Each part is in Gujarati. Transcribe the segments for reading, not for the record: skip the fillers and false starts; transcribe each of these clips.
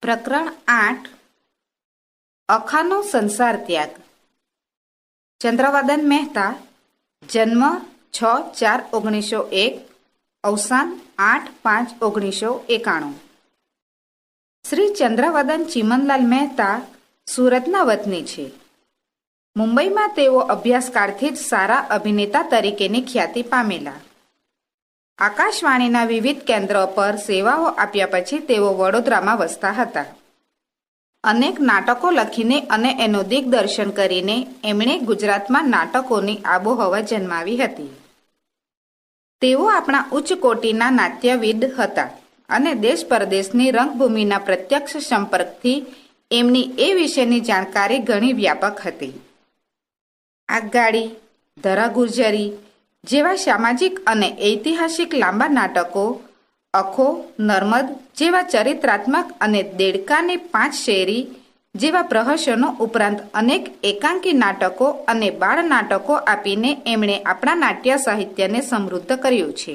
પ્રકરણ 8 અખાનો સંસાર ત્યાગ. ચંદ્રવદન મહેતા, જન્મ 6/4/1901, અવસાન 8/5/1991. શ્રી ચંદ્રવદન ચિમનલાલ મહેતા સુરતના વતની છે. મુંબઈમાં તેઓ અભ્યાસકાળથી જ સારા અભિનેતા તરીકેની ખ્યાતિ પામેલા. આકાશવાણીના વિવિધ કેન્દ્રો પર સેવાઓ આપ્યા પછી તેઓ વડોદરામાં વસતા હતા. અનેક નાટકો લખીને અને એનું દિગ્દર્શન કરીને એમણે ગુજરાતમાં નાટકોની આબોહવા જન્માવી હતી. તેઓ આપણા ઉચ્ચ કોટીના નાટ્યવિદ હતા અને દેશ પરદેશની રંગભૂમિના પ્રત્યક્ષ સંપર્કથી એમની એ વિશેની જાણકારી ઘણી વ્યાપક હતી. આગગાડી, ધરા ગુર્જરી જેવા સામાજિક અને ઐતિહાસિક લાંબા નાટકો, અખો, નર્મદ જેવા ચરિત્રાત્મક અને દેડકાની 5 શેરી જેવા પ્રહસનો ઉપરાંત અનેક એકાંકી નાટકો અને બાળ નાટકો આપીને એમણે આપણા નાટ્ય સાહિત્યને સમૃદ્ધ કર્યું છે.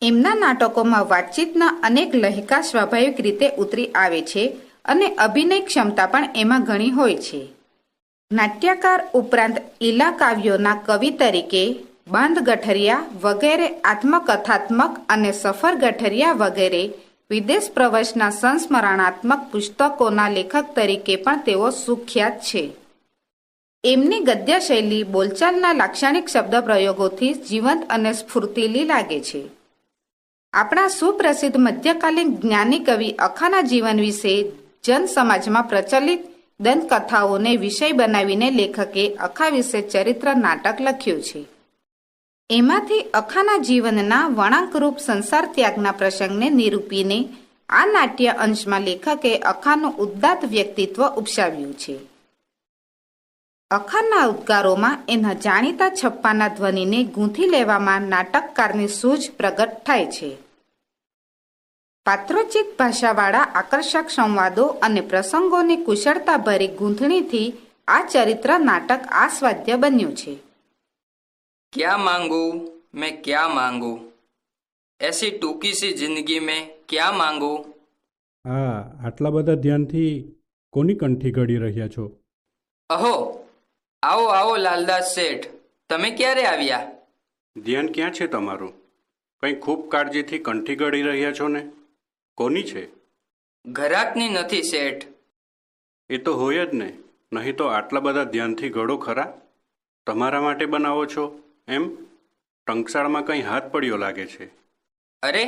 એમના નાટકોમાં વાતચીતના અનેક લહેકા સ્વાભાવિક રીતે ઉતરી આવે છે અને અભિનય ક્ષમતા પણ એમાં ઘણી હોય છે. નાટ્યકાર ઉપરાંત ઈલા કાવ્યોના કવિ તરીકે બાંધ ગઠરિયા વગેરે આત્મકથાત્મક અને સફર ગઠરિયા વગેરે વિદેશ પ્રવાસના સંસ્મરણાત્મક પુસ્તકોના લેખક તરીકે પણ તેઓ સુખ્યાત છે. એમની ગદ્ય શૈલી બોલચાલના લાક્ષણિક શબ્દપ્રયોગોથી જીવંત અને સ્ફૂર્તિલી લાગે છે. આપણા સુપ્રસિદ્ધ મધ્યકાલીન જ્ઞાની કવિ અખાના જીવન વિશે જનસમાજમાં પ્રચલિત દંતકથાઓને વિષય બનાવીને લેખકે અખા વિશે ચરિત્ર નાટક લખ્યું છે. એમાંથી અખાના જીવનના વળાંકરૂપ સંસાર ત્યાગના પ્રસંગને નિરૂપીને આ નાટ્ય અંશમાં લેખકે અખાનું ઉદ્દાત વ્યક્તિત્વ ઉપસાવ્યું છે. અખાના ઉદ્ગારોમાં એના જાણીતા છપ્પાના ધ્વનિને ગૂંથી લેવામાં નાટકકારની સૂઝ પ્રગટ થાય છે. પાત્રોચિત ભાષાવાળા આકર્ષક સંવાદો અને પ્રસંગોની કુશળતાભરી ગૂંથણીથી આ ચરિત્ર નાટક આસ્વાદ્ય બન્યું છે. क्या मांगू मैं क्या मांगू, ऐसी टूकी सी जिंदगी में क्या मांगू. હા, આટલા બધા ધ્યાનથી કોની કંઠી ઘડી રહ્યા છો? અહો, આવો આવો લાલદાસ શેઠ, તમે ક્યારે આવ્યા? ધ્યાન ક્યાં છે તમારું? કંઈ ખૂબ કાળજીથી કંઠી ઘડી રહ્યા છો ને? કોની છે? ઘરાકની નથી શેઠ. એ તો હોય જ ને, નહીં તો આટલા બધા ધ્યાનથી ઘડો ખરા? તમારા માટે બનાવો છો એમ? ટંકશાળમાં કંઈ હાથ પડ્યો લાગે છે. અરે,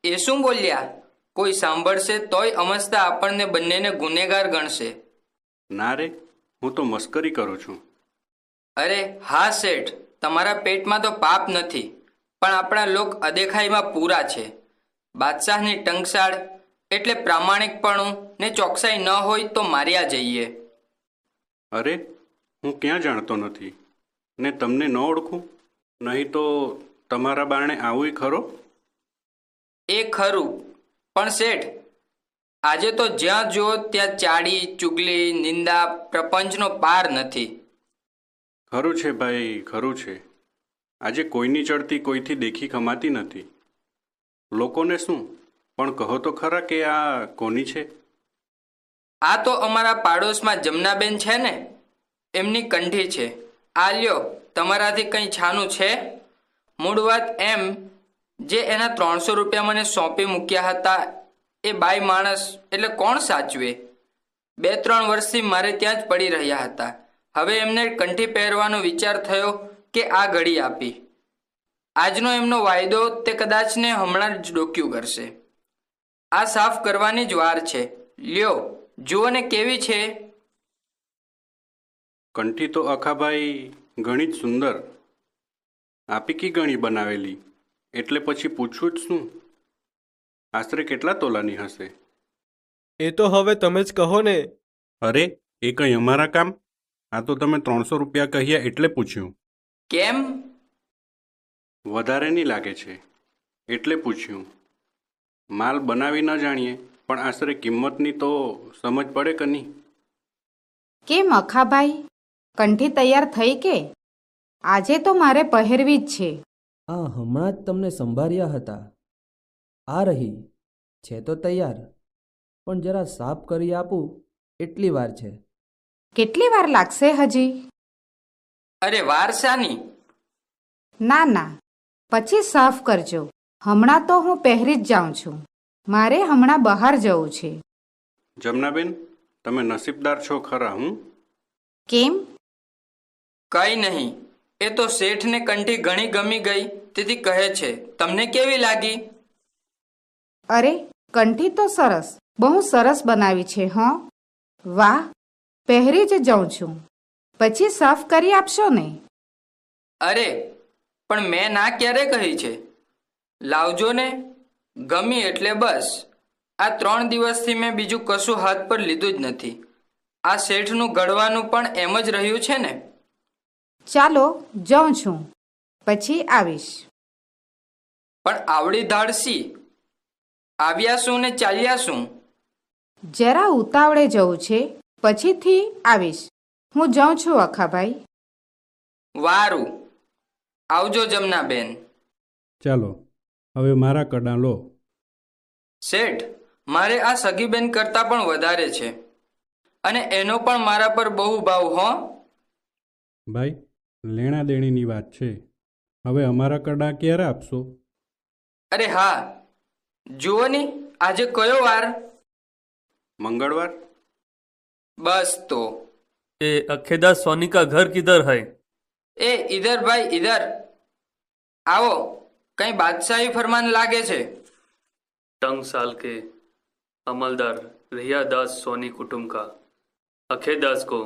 એ શું બોલ્યા? કોઈ સાંભળશે તોય અમસ્તા આપણને બંનેને ગુનેગાર ગણશે. ના રે, હું તો મસ્કરી કરું છું. અરે હા શેઠ, તમારા પેટમાં તો પાપ નથી, પણ આપણા લોક અદેખાઈમાં પૂરા છે. બાદશાહની ટંકશાળ એટલે પ્રામાણિકપણું ને ચોકસાઈ ન હોય તો માર્યા જઈએ. અરે, હું ક્યાં જાણતો નથી ને તમને ન ઓળખું? નહીં તો તમારા બારણે આવું ખરો? એ ખરું, પણ શેઠ, આજે તો જ્યાં જુઓ ત્યાં ચાડી, ચુગલી, નિંદા, પ્રપંચનો પાર નથી. ખરું છે ભાઈ, ખરું છે. આજે કોઈની ચડતી કોઈથી દેખી ખમાતી નથી. લોકોને શું, પણ કહો તો ખરા કે આ કોની છે? આ તો અમારા પાડોશમાં જમનાબેન છે ને, એમની કંઠી છે. આ લ્યો, તમારાથી કંઈ છાનું છે? મૂળ વાત એમ, જે એના 300 રૂપિયા મને સોંપી મૂક્યા હતા એ બાઈ માણસ એટલે કોણ સાચવે? 2-3 વર્ષથી મારે ત્યાં જ પડી રહ્યા હતા. હવે એમને કંઠી પહેરવાનો વિચાર થયો કે આ ઘડી આપી. આજનો એમનો વાયદો તે કદાચને હમણાં જ ડોક્યું કરશે. આ સાફ કરવાની જ વાર છે. લ્યો, જુઓ ને કેવી છે. કંઠી તો અખાભાઈ ઘણી જ સુંદર. આપી કી ગણી બનાવેલી, એટલે પછી પૂછવું જ શું? આશરે કેટલા તોલાની હશે? એ તો હવે તમે જ કહો ને. અરે, એ કંઈ અમારા કામ? આ તો તમે 300 રૂપિયા કહ્યા એટલે પૂછ્યું. કેમ? વધારે નહીં લાગે છે એટલે પૂછ્યું. માલ બનાવી ન જાણીએ, પણ આશરે કિંમતની તો સમજ પડે કે નહીં? કેમ અખાભાઈ, કંઠી તૈયાર થઈ કે? આજે તો મારે પહેરવી જ છે. આ હમણાં જ તમને સંભાળ્યા હતા. આ રહી છે તો તૈયાર. પણ જરા સાફ કરી આપું એટલી વાર છે. કેટલી વાર લાગશે હજી? અરે વાર શાની? ના ના, પછી સાફ કરજો. હમણાં તો હું પહેરી જ જાઉં છું. મારે હમણાં બહાર જવું છે. જમનાબેન, તમે નસીબદાર છો ખરા. કેમ? કઈ નહીં, એ તો શેઠને કંઠી ઘણી ગમી ગઈ તેથી કહે છે. તમને કેવી લાગી? અરે, કંઠી તો સરસ, બહુ સરસ બનાવી છે. હં, વાહ, પહેરી જ જાઉં છું. પછી સાફ કરી આપશો ને? અરે પણ મેં ના ક્યારે કહી છે? લાવજો ને, ગમી એટલે બસ. આ 3 દિવસથી મેં બીજું કશું હાથ પર લીધું જ નથી. આ શેઠનું ઘડવાનું પણ એમ જ રહ્યું છે ને. ચાલો, જાઉં છું, પછી આવીશ. પણ આવડી ધાડસી આવ્યા શું ને ચાલ્યા શું? જરા ઉતાવળે જવું છે, પછીથી આવીશ. હું જાઉં છું અખાભાઈ. વારું, આવજો જમનાબેન. ચાલો, હવે મારા કડા લો. શેઠ, મારે આ સગીબેન કરતાં પણ વધારે છે, અને એનો પણ મારા પર બહુ ભાવ. હો ભાઈ, લેણા દેણીની વાત છે. હવે અમારા કડા ક્યારે આપશો? અરે હા, જુઓ ની, આજે કયો વાર? મંગળવાર. બસ તો ए अखेदास सोनी का घर किधर है? એ ઇધર ભાઈ ઇધર આવો. કઈ બાદશાહી ફરમાન લાગે છે. टंग साल के अमलदार रियादास सोनी कुटुंब का अखेदास को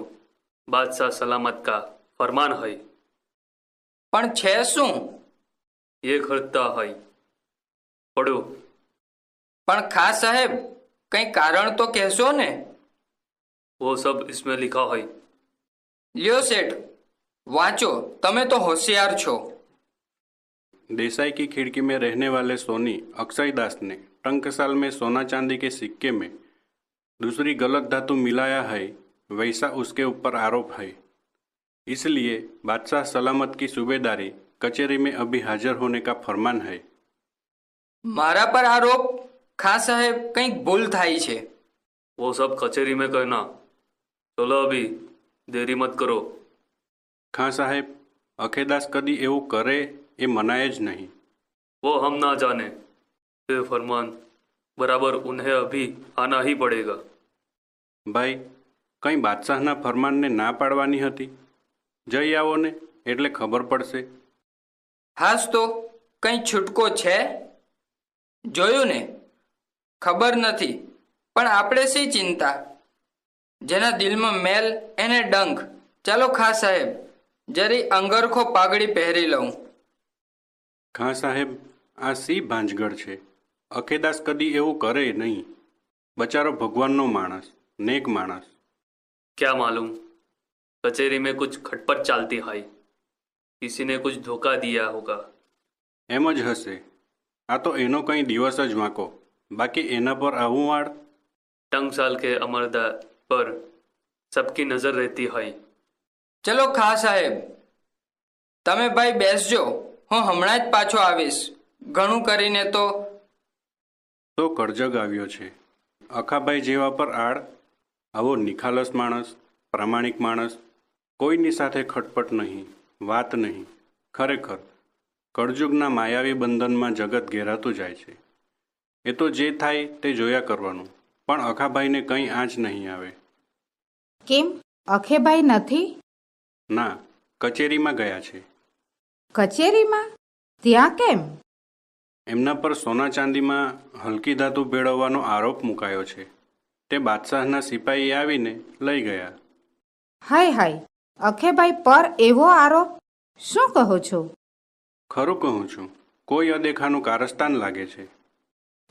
बादशाह सलामत का फरमान है. પણ છે શું? ये खरीदता है. पढ़ो. પણ ખાસ સાહેબ, કઈ કારણ તો કહેશો ને? वो सब इसमें लिखा है. લ્યો શેઠ, વાંચો. તમે તો હોશિયાર છો. देसाई की खिड़की में रहने वाले सोनी अक्षय दास ने टंकसाल में सोना चांदी के सिक्के में दूसरी गलत धातु मिलाया है, वैसा उसके ऊपर आरोप है. इसलिए बादशाह सलामत की सूबेदारी कचहरी में अभी हाजिर होने का फरमान है. મારા પર આરોપ? ખાસ સાહેબ, કંઈક ભૂલ થાય છે. वो सब कचहरी में कहना. चलो अभी, देरी मत करो. खां साहेब, अखेदास कदी એવું કરે એ મનાય જ નહીં. वो हम ना जाने. ये फरमान बराबर उन्हें अभी आना ही पड़ेगा. ભાઈ, કંઈ બાદશાહના ફરમાનને ના પાડવાની હતી? જઈ આવો ને, એટલે ખબર પડશે. હાસ તો કંઈ છૂટકો છે? જોયું ને, ખબર નથી, પણ આપણે શી ચિંતા? જેના દિલમાં મેલ એને ડંખ. ચાલો ખાસ સાહેબ, જરી અંગરખો પાઘડી પહેરી લઉં. ખાં સાહેબ, આ સી ભાંજગડ છે? અખેદાસ કદી એવું કરે નહીં. બચારો ભગવાનનો માણસ, નેક માણસ. क्या मालूम, कचहरी में कुछ खटपट चलती है. किसी ने कुछ धोखा दिया होगा. એમ જ હશે. આ તો એનો કંઈ દિવસ જ વાંકો, બાકી એના પર આવું વાળ. टंग साल के अमरदा पर सबकी नजर रहती है. ચલો ખાસ સાહેબ, તમે ભાઈ બેસજો. હું હમણાં જ પાછો આવીશ. ઘણું કરીને તો કરજગ આવ્યો છે. અખાભાઈ જેવા પર આડ. આવો નિખાલસ માણસ, પ્રામાણિક માણસ, કોઈની સાથે ખટપટ નહીં, વાત નહીં. ખરેખર કળજુગના માયાવી બંધનમાં જગત ઘેરાતું જાય છે. એ તો જે થાય તે જોયા કરવાનું, પણ અખાભાઈને કંઈ આંચ નહીં આવે. કેમ, અખેભાઈ નથી? ના, કચેરીમાં ગયા છે. કચેરીમાં? ત્યાં કેમ? એમના પર સોના ચાંદીમાં હલકી ધાતુ ભેળવવાનો આરોપ મુકાયો છે. તે બાદશાહના સિપાહી આવીને લઈ ગયા. હાય હાય, અખેભાઈ પર એવો આરોપ? શું કહો છો? ખરું કહું છું, કોઈ અદેખાનું કારસ્તાન લાગે છે.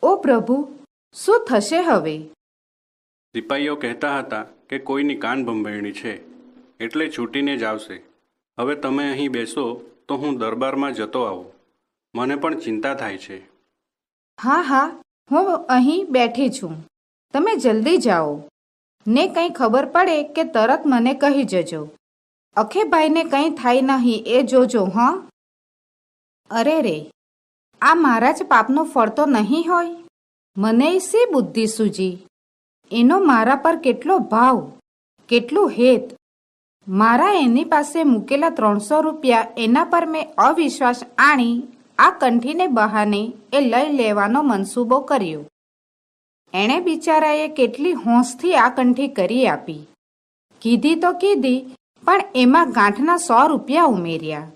ઓ પ્રભુ, શું થશે હવે? સિપાહીઓ કહેતા હતા કે કોઈની કાન ભંભેરણી છે, એટલે છૂટીને જ આવશે. હવે તમે અહીં બેસો તો હું દરબારમાં જતો આવું. મને પણ ચિંતા થાય છે. હા હા, હું અહીં બેઠી છું. તમે જલ્દી જાઓ ને કંઈ ખબર પડે કે તરત મને કહી જજો. અખેભાઈને કંઈ થાય નહીં એ જોજો. હં? અરે રે, આ મારા જ પાપનું ફળ તો નહીં હોય? મને શી બુદ્ધિ સૂજી? એનો મારા પર કેટલો ભાવ, કેટલું હેત. મારા એની પાસે મૂકેલા 300 રૂપિયા એના પર મેં અવિશ્વાસ આણી આ કંઠીને બહાને એ લઈ લેવાનો મનસૂબો કર્યો. એણે બિચારાએ કેટલી હોંશથી આ કંઠી કરી આપી. કીધી તો કીધી, પણ એમાં ગાંઠના 100 રૂપિયા ઉમેર્યા.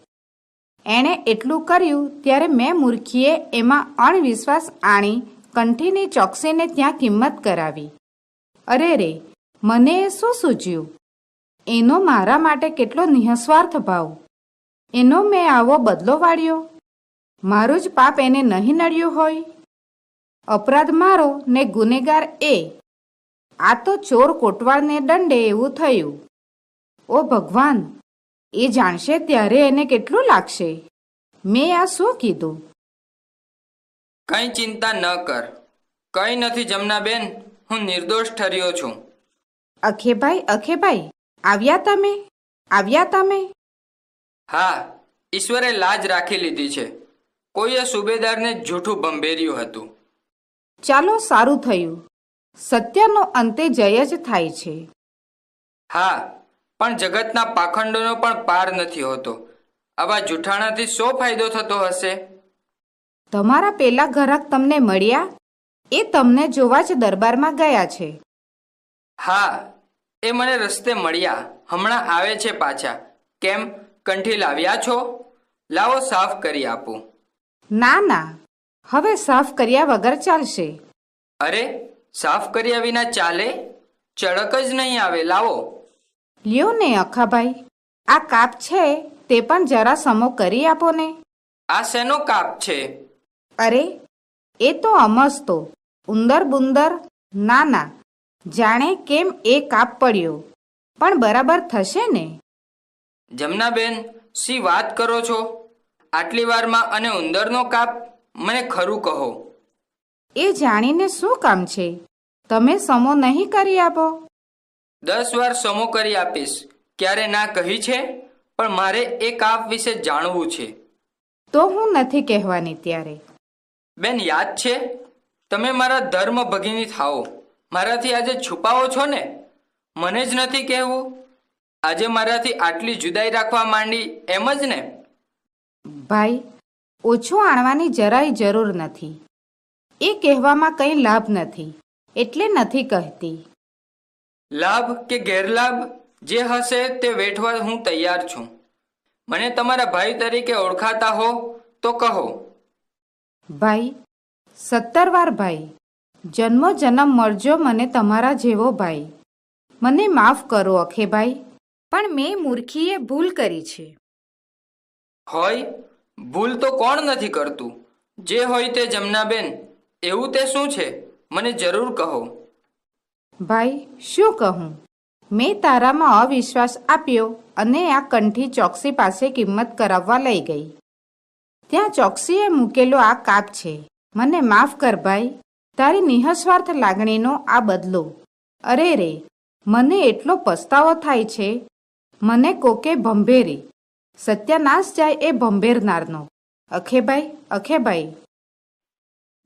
એણે એટલું કર્યું ત્યારે મેં મૂર્ખીએ એમાં અણવિશ્વાસ આણી કંઠીની ચોકસીને ત્યાં કિંમત કરાવી. અરે રે, મને એ શું સૂઝ્યું? એનો મારા માટે કેટલો નિઃસ્વાર્થ ભાવ! એનો મેં આવો બદલો વાળ્યો? મારું જ પાપ એને નહીં નડ્યું હોય? અપરાધ મારો ને ગુનેગાર એ. આ તો ચોર કોટવાળને દંડે એવું થયું. ઓ ભગવાન, એ જાણશે ત્યારે એને કેટલું લાગશે. મેં આ શું કીધું? કંઈ ચિંતા ન કર. કંઈ નથી જમનાબેન, હું નિર્દોષ ઠર્યો છું. અખેભાઈ, આવ્યા તમે? આવ્યા તમે? હા, ઈશ્વરે લાજ રાખી લીધી છે. કોઈએ સુબેદારને જૂઠું ભંભેર્યું હતું. ચાલો, સારું થયું. સત્યનો અંતે જય જ થાય છે. હા, પણ જગતના પાખંડોનો પણ પાર નથી હોતો. આવા જૂઠાણાથી શો ફાયદો થતો હશે? તમારા પેલા ગ્રાહક તમને મળ્યા? એ તમને જોવા જ દરબારમાં ગયા છે. હા, એ મને રસ્તે મળ્યા. હમણાં આવે છે પાછા. કેમ, કંઠી લાવ્યા છો? લાવો, સાફ કરી આપું. ના, હવે સાફ કર્યા વગર ચાલશે. અરે, સાફ કર્યા વિના ચાલે? ચળક જ નહીં આવે. લાવો. લ્યો ને અખાભાઈ, આ કાપ છે તે પણ જરા સમો કરી આપો ને. આ શેનો કાપ છે? અરે, એ તો અમસ્તો ઉંદર બુંદર. ના, જાણે કેમ એ કાપ પડ્યો. પણ બરાબર થશે ને? જમનાબેન, શી વાત કરો છો? આટલી વારમાં અને ઉંદરનો કાપ? મને ખરું કહો. એ જાણીને શું કામ છે? તમે સમો નહીં કરી આપો? 10 વાર સમો કરી આપીશ. ક્યારે ના કહી છે? પણ મારે એ કાપ વિશે જાણવું છે. તો હું નથી કહેવાની ત્યારે. બેન, યાદ છે? તમે મારા ધર્મ ભગિની થાઓ. મારાથી આજે છુપાવો છો ને? મને જ નથી કહેવું? આજે મારાથી આટલી જુદાઈ રાખવા માંડી, એમ જ ને? ભાઈ, ઓછું આણવાની જરાય જરૂર નથી. એ કહેવામાં કંઈ લાભ નથી, એટલે નથી કહેતી. લાભ કે ગેરલાભ જે હશે તે વેઠવા હું તૈયાર છું. મને તમારા ભાઈ તરીકે ઓળખાતા હો તો કહો. ભાઈ, 17 વાર ભાઈ. જન્મો જન્મ મળજો મને તમારા જેવો ભાઈ. મને માફ કરો અખેભાઈ, પણ મેં મૂર્ખીએ ભૂલ કરી છે. હોય, ભૂલ તો કોણ નથી કરતું? જે હોય તે જમનાબેન. એવું તે શું છે? મને જરૂર કહો. ભાઈ, શું કહું? મેં તારામાં અવિશ્વાસ આપ્યો અને આ કંઠી ચોકસી પાસે કિંમત કરાવવા લઈ ગઈ. ત્યાં ચોકસીએ મૂકેલો આ કાપ છે. મને માફ કર ભાઈ, તારી નિઃસ્વાર્થ લાગણીનો આ બદલો. અરે રે, મને એટલો પસ્તાવો થાય છે. મને કોકે ભંભેરી. સત્યાનાશ જાય એ ભંભેરનારનો. અખેભાઈ.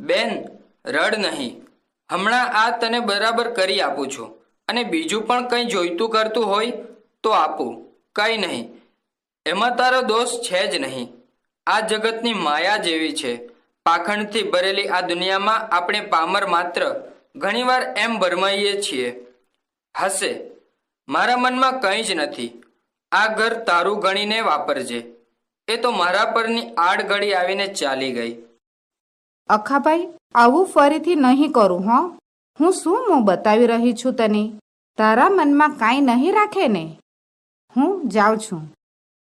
બેન, રડ નહીં. હમણાં આ તને બરાબર કરી આપું છું. અને બીજું પણ કંઈ જોઈતું કરતું હોય તો આપું. કંઈ નહીં, એમાં તારો દોષ છે જ નહીં. આ જગતની માયા જેવી છે. પાખંડથી ભરેલી આ દુનિયામાં આપણે પામર માત્ર ઘણીવાર એમ ભરમાઈએ છીએ. હશે, મારા મનમાં કંઈ જ નથી. આ ઘર તારું ગણીને વાપરજે. એ તો મારા પરની આડઘડી આવીને ચાલી ગઈ. અખાભાઈ, આવું ફરીથી નહીં કરું હો. હું શું મોં બતાવી રહી છું તને? તારા મનમાં કાંઈ નહીં રાખે ને? હું જાઉં છું.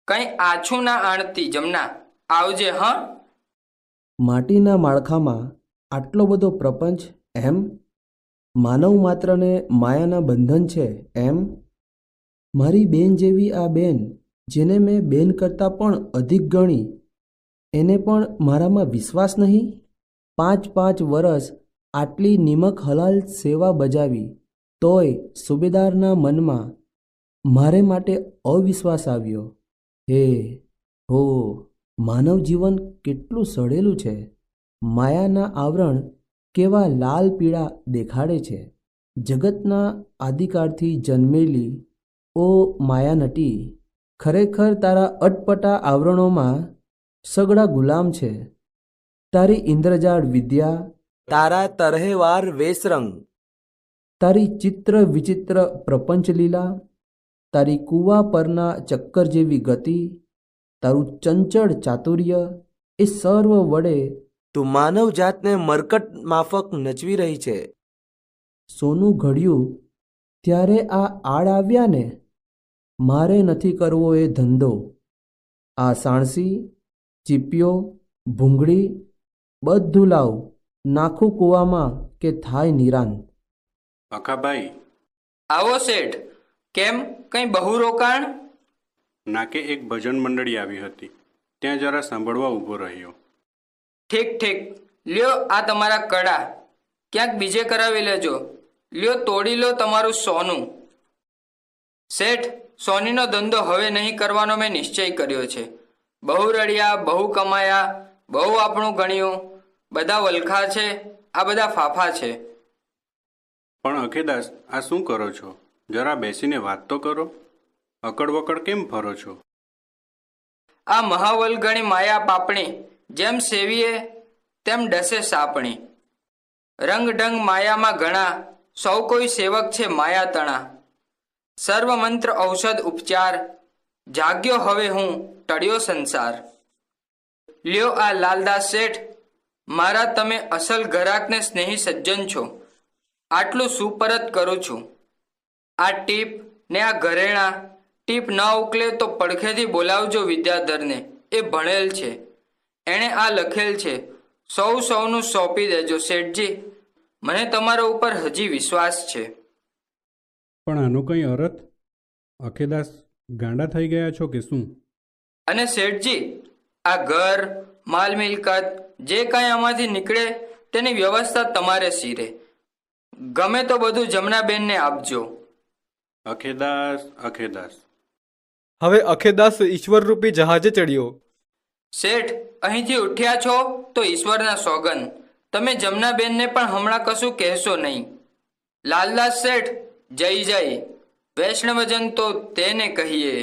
કંઈ આછું ના આણતી જમના. આવજે. હા, માટીના માળખામાં આટલો બધો પ્રપંચ એમ? માનવ માત્રને માયાના બંધન છે એમ? મારી બેન જેવી આ બેન, જેને મેં બેન કરતાં પણ અધિક ગણી, એને પણ મારામાં વિશ્વાસ નહીં? 5 વરસ આટલી નિમક હલાલ સેવા બજાવી, તોય સુબેદારના મનમાં મારે માટે અવિશ્વાસ આવ્યો. હો, માનવ જીવન કેટલું સડેલું છે! માયાના આવરણ કેવા લાલ પીળા દેખાડે છે. જગતના આદિકાળથી જન્મેલી ઓ માયાનટી, ખરેખર તારા અટપટા આવરણોમાં સગડા ગુલામ છે. તારી ઇન્દ્રજાળ વિદ્યા, તારા તરહેવાર વેશરંગ, તારી ચિત્ર વિચિત્ર પ્રપંચ લીલા, તારી કૂવા પરના ચક્કર જેવી ગતિ, તારું ચંચળ ચાતુર્ય, એ સર્વ વડે તું માનવ જાતને મરકટ માફક નચવી રહી છે. સોનું ઘડ્યું ત્યારે આ આડ આવ્યા ને, મારે નથી કરવો એ ધંધો. આ સાણસી, ચીપિયો, ભૂંગળી બધું લાવ, નાખું કૂવામાં કે થાય નિરાન. અખાભાઈ, આવો શેઠ. કેમ, કંઈ બહુ રોકાણ? નાકે એક ભજન મંડળી આવી હતી, ત્યાં જરા સાંભળવા ઊભો રહ્યો. ઠીક ઠીક. લ્યો આ તમારા કડા, ક્યાંક બીજે કરાવી લેજો. લ્યો તોડી લો તમારું સોનું. શેઠ, સોનીનો ધંધો હવે નહીં કરવાનો મેં નિશ્ચય કર્યો છે. બહુ રડ્યા, બહુ કમાયા, બહુ આપણું ગણ્યું, બધા વલખા છે, આ બધા ફાફા છે. પણ અખેદાસ, આ શું કરો છો? જરા બેસીને વાત તો કરો. અકડવકડ કેમ ફરો છો? આ મહાવલગણી માયા પાપણી, જેમ સેવીએ તેમ ડસે સાપણી. રંગઢંગ માયામાં ઘણા, સૌ કોઈ સેવક છે માયા તણા. સર્વ મંત્ર ઔષધ ઉપચાર, જાગ્યો હવે હું, ટળ્યો સંસાર. લ્યો આ લાલદાસ શેઠ, મારા તમે અસલ ઘરાકને સ્નેહી સજ્જન છો, આટલું સુપરત કરું છું. આ ટીપ ને આ ઘરેણા, ટીપ ન ઉકલે તો પડખેથી બોલાવજો વિદ્યાધરને, એ ભણેલ છે, એણે આ લખેલ છે. સૌનું સોંપી દેજો શેઠજી, મને તમારા ઉપર હજી વિશ્વાસ છે. પણ આનો કંઈ અર્થ? અખેદાસ, ગાંડા થઈ ગયા છો કે શું? અને શેઠજી, આ ઘર, માલ મિલકત જે કાંઈ આમાંથી નીકળે તેની વ્યવસ્થા તમારે શીરે. ગમે તો બધું જમનાબેનને આપજો. અખેદાસ, અખેદાસ. હવે અખેદાસ ઈશ્વરરૂપી જહાજે ચડ્યો. શેઠ, અહીંથી ઉઠ્યા છો તો ઈશ્વરના સોગન, તમે જમનાબેનને પણ હમણાં કશું કહેશો નહીં. લાલદાસ શેઠ, જય જય. વૈષ્ણવજન તો તેને કહીએ.